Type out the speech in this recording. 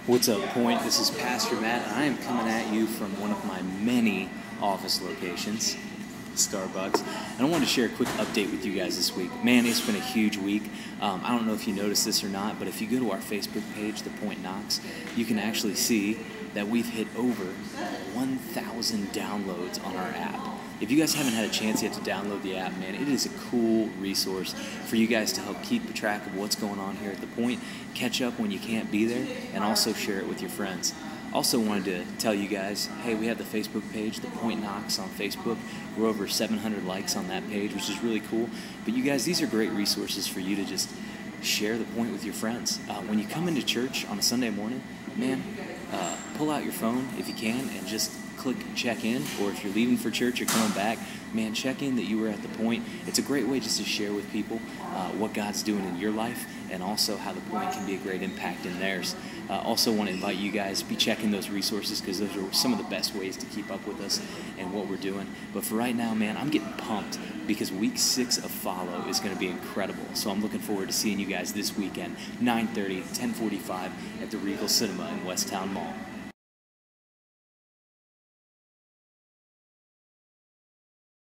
What's up, Point? This is Pastor Matt, and I am coming at you from one of my many office locations, Starbucks. And I wanted to share a quick update with you guys this week. Man, it's been a huge week. I don't know if you noticed this or not, but if you go to our Facebook page, The Point Knox, you can actually see that we've hit over 1,000 downloads on our app. If you guys haven't had a chance yet to download the app, man, it is a cool resource for you guys to help keep track of what's going on here at The Point, catch up when you can't be there, and also share it with your friends. Also wanted to tell you guys, hey, we have the Facebook page, The Point Knox on Facebook. We're over 700 likes on that page, which is really cool. But you guys, these are great resources for you to just share The Point with your friends. When you come into church on a Sunday morning, man, pull out your phone if you can and just click check in, or if you're leaving for church or coming back, man, check in that you were at The Point. It's a great way just to share with people what God's doing in your life, and also how The Point can be a great impact in theirs. Also want to invite you guys, be checking those resources, because those are some of the best ways to keep up with us and what we're doing. But for right now, man, I'm getting pumped because week 6 of Follow is going to be incredible. So I'm looking forward to seeing you guys this weekend, 9:30, 10:45 at the Regal Cinema in Westtown Mall.